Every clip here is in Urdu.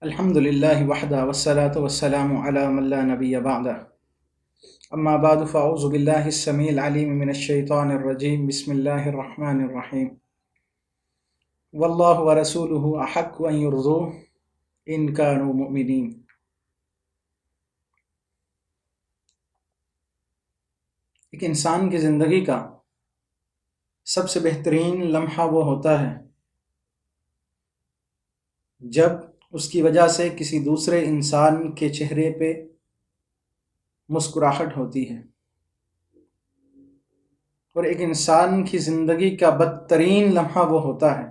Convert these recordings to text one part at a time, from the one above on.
الحمد لله وحده والصلاة والسلام على من لا نبي بعده. أما بعد فأعوذ بالله السميع العليم من الشيطان الرجيم. بسم الله الرحمن الرحيم. والله ورسوله أحق أن يرضوه إن كانوا مؤمنين. ایک انسان کی زندگی کا سب سے بہترین لمحہ وہ ہوتا ہے جب اس کی وجہ سے کسی دوسرے انسان کے چہرے پہ مسکراہٹ ہوتی ہے، اور ایک انسان کی زندگی کا بدترین لمحہ وہ ہوتا ہے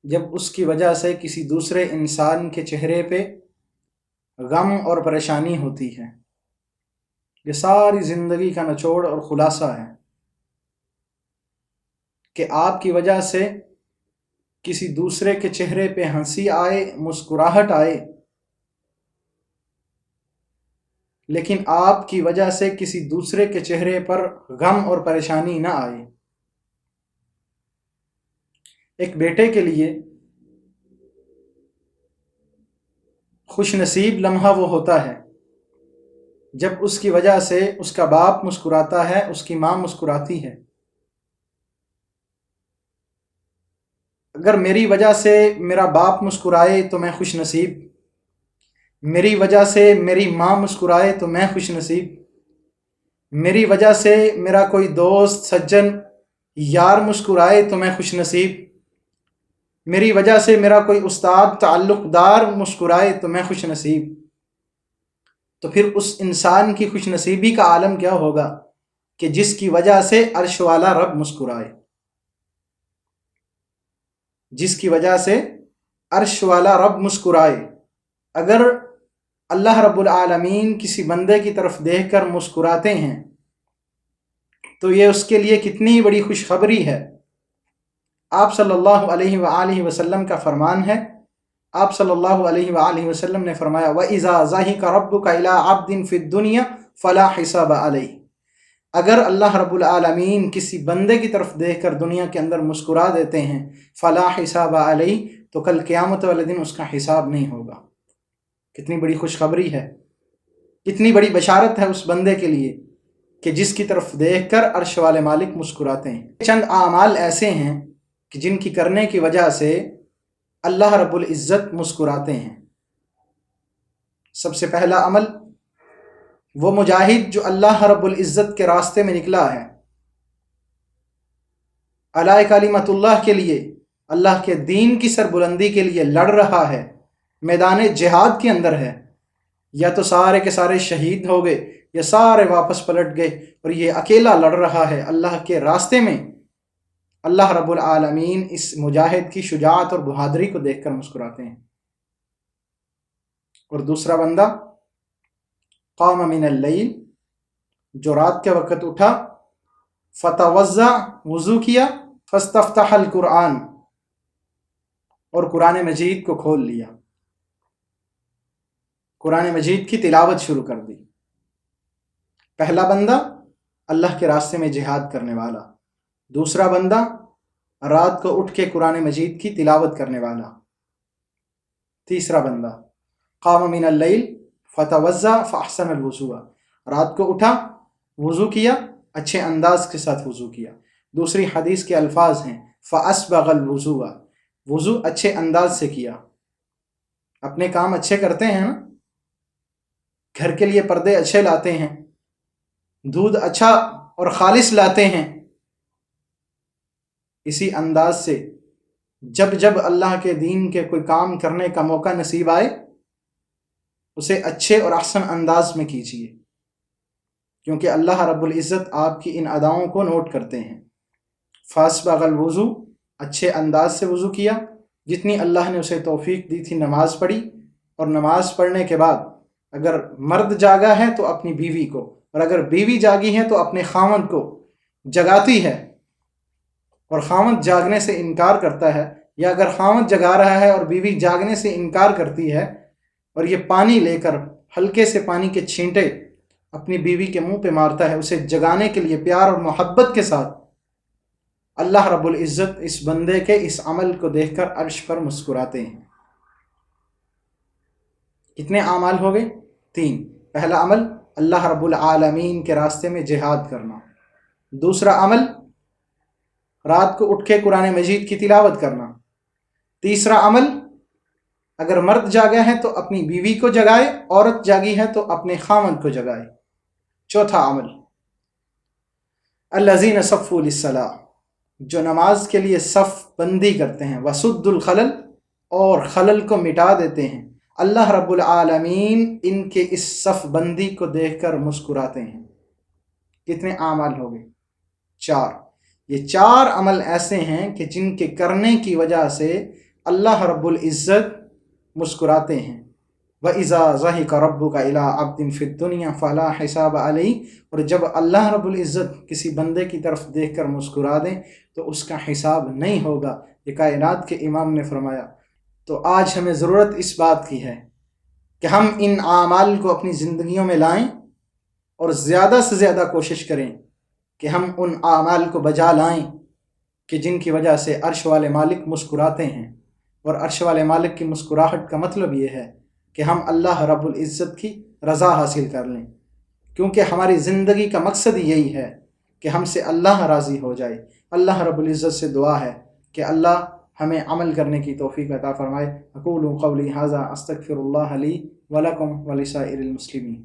جب اس کی وجہ سے کسی دوسرے انسان کے چہرے پہ غم اور پریشانی ہوتی ہے۔ یہ ساری زندگی کا نچوڑ اور خلاصہ ہے کہ آپ کی وجہ سے کسی دوسرے کے چہرے پہ ہنسی آئے، مسکراہٹ آئے، لیکن آپ کی وجہ سے کسی دوسرے کے چہرے پر غم اور پریشانی نہ آئے۔ ایک بیٹے کے لیے خوش نصیب لمحہ وہ ہوتا ہے جب اس کی وجہ سے اس کا باپ مسکراتا ہے، اس کی ماں مسکراتی ہے۔ اگر میری وجہ سے میرا باپ مسکرائے تو میں خوش نصیب، میری وجہ سے میری ماں مسکرائے تو میں خوش نصیب، میری وجہ سے میرا کوئی دوست سجن یار مسکرائے تو میں خوش نصیب، میری وجہ سے میرا کوئی استاد تعلق دار مسکرائے تو میں خوش نصیب۔ تو پھر اس انسان کی خوش نصیبی کا عالم کیا ہوگا کہ جس کی وجہ سے عرش والا رب مسکرائے، جس کی وجہ سے عرش والا رب مسکرائے۔ اگر اللہ رب العالمین کسی بندے کی طرف دیکھ کر مسکراتے ہیں تو یہ اس کے لیے کتنی بڑی خوشخبری ہے۔ آپ صلی اللہ علیہ وآلہ وسلم کا فرمان ہے، آپ صلی اللہ علیہ وآلہ وسلم نے فرمایا وَإِذَا ضَحِكَ رَبُّكَ إِلَىٰ عَبْدٍ فِي الدُّنْيَا فَلَا حِسَابَ عَلَيْهِ۔ اگر اللہ رب العالمین کسی بندے کی طرف دیکھ کر دنیا کے اندر مسکرا دیتے ہیں فَلَا حِسَابَ عَلَيْهِ، تو کل قیامت والے دن اس کا حساب نہیں ہوگا۔ کتنی بڑی خوشخبری ہے، کتنی بڑی بشارت ہے اس بندے کے لیے کہ جس کی طرف دیکھ کر عرش والے مالک مسکراتے ہیں۔ چند اعمال ایسے ہیں کہ جن کی کرنے کی وجہ سے اللہ رب العزت مسکراتے ہیں۔ سب سے پہلا عمل، وہ مجاہد جو اللہ رب العزت کے راستے میں نکلا ہے، علی کلمۃ اللہ کے لیے، اللہ کے دین کی سربلندی کے لیے لڑ رہا ہے، میدان جہاد کے اندر ہے، یا تو سارے کے سارے شہید ہو گئے یا سارے واپس پلٹ گئے، اور یہ اکیلا لڑ رہا ہے اللہ کے راستے میں، اللہ رب العالمین اس مجاہد کی شجاعت اور بہادری کو دیکھ کر مسکراتے ہیں۔ اور دوسرا بندہ قام من اللیل، جو رات کے وقت اٹھا، فتوضا، وضو کیا، فاستفتح القرآن، اور قرآن مجید کو کھول لیا، قرآن مجید کی تلاوت شروع کر دی۔ پہلا بندہ اللہ کے راستے میں جہاد کرنے والا، دوسرا بندہ رات کو اٹھ کے قرآن مجید کی تلاوت کرنے والا، تیسرا بندہ قام من اللیل فتوضا فاحسن الوضوء، رات کو اٹھا، وضو کیا، اچھے انداز کے ساتھ وضو کیا۔ دوسری حدیث کے الفاظ ہیں فاسبغ الوضوء، وضو اچھے انداز سے کیا۔ اپنے کام اچھے کرتے ہیں نا، گھر کے لیے پردے اچھے لاتے ہیں، دودھ اچھا اور خالص لاتے ہیں، اسی انداز سے جب جب اللہ کے دین کے کوئی کام کرنے کا موقع نصیب آئے اسے اچھے اور احسن انداز میں کیجیے، کیونکہ اللہ رب العزت آپ کی ان اداؤں کو نوٹ کرتے ہیں۔ فاسبغ الوضو، اچھے انداز سے وضو کیا، جتنی اللہ نے اسے توفیق دی تھی نماز پڑھی، اور نماز پڑھنے کے بعد اگر مرد جاگا ہے تو اپنی بیوی کو، اور اگر بیوی جاگی ہے تو اپنے خاوند کو جگاتی ہے، اور خاوند جاگنے سے انکار کرتا ہے، یا اگر خاوند جگا رہا ہے اور بیوی جاگنے سے انکار کرتی ہے، اور یہ پانی لے کر ہلکے سے پانی کے چھینٹے اپنی بیوی کے منہ پہ مارتا ہے اسے جگانے کے لیے پیار اور محبت کے ساتھ، اللہ رب العزت اس بندے کے اس عمل کو دیکھ کر عرش پر مسکراتے ہیں۔ کتنے اعمال ہو گئے؟ 3۔ پہلا عمل اللہ رب العالمین کے راستے میں جہاد کرنا، دوسرا عمل رات کو اٹھ کے قرآن مجید کی تلاوت کرنا، تیسرا عمل اگر مرد جاگا ہے تو اپنی بیوی کو جگائے، عورت جاگی ہے تو اپنے خاوند کو جگائے، چوتھا عمل الذین صفوا للصلاۃ، جو نماز کے لیے صف بندی کرتے ہیں، وسد الخلل، اور خلل کو مٹا دیتے ہیں، اللہ رب العالمین ان کے اس صف بندی کو دیکھ کر مسکراتے ہیں۔ کتنے اعمال ہو گئے؟ 4۔ یہ 4 عمل ایسے ہیں کہ جن کے کرنے کی وجہ سے اللہ رب العزت مسکراتے ہیں۔ وَإِذَا ضَحِكَ رَبُّكَ إِلَىٰ عَبْدٍ فِي الدُّنْيَا فَلَا حِسَابَ عَلَيْهِ، اور جب اللہ رب العزت کسی بندے کی طرف دیکھ کر مسکرا دیں تو اس کا حساب نہیں ہوگا، یہ کائنات کے امام نے فرمایا۔ تو آج ہمیں ضرورت اس بات کی ہے کہ ہم ان اعمال کو اپنی زندگیوں میں لائیں اور زیادہ سے زیادہ کوشش کریں کہ ہم ان اعمال کو بجا لائیں کہ جن کی وجہ سے عرش والے مالک مسکراتے ہیں، اور عرش والے مالک کی مسکراہٹ کا مطلب یہ ہے کہ ہم اللہ رب العزت کی رضا حاصل کر لیں، کیونکہ ہماری زندگی کا مقصد یہی ہے کہ ہم سے اللہ راضی ہو جائے۔ اللہ رب العزت سے دعا ہے کہ اللہ ہمیں عمل کرنے کی توفیق عطا فرمائے۔ اقول قولی ھذا استغفر اللہ لی ولکم ولسائر المسلمین۔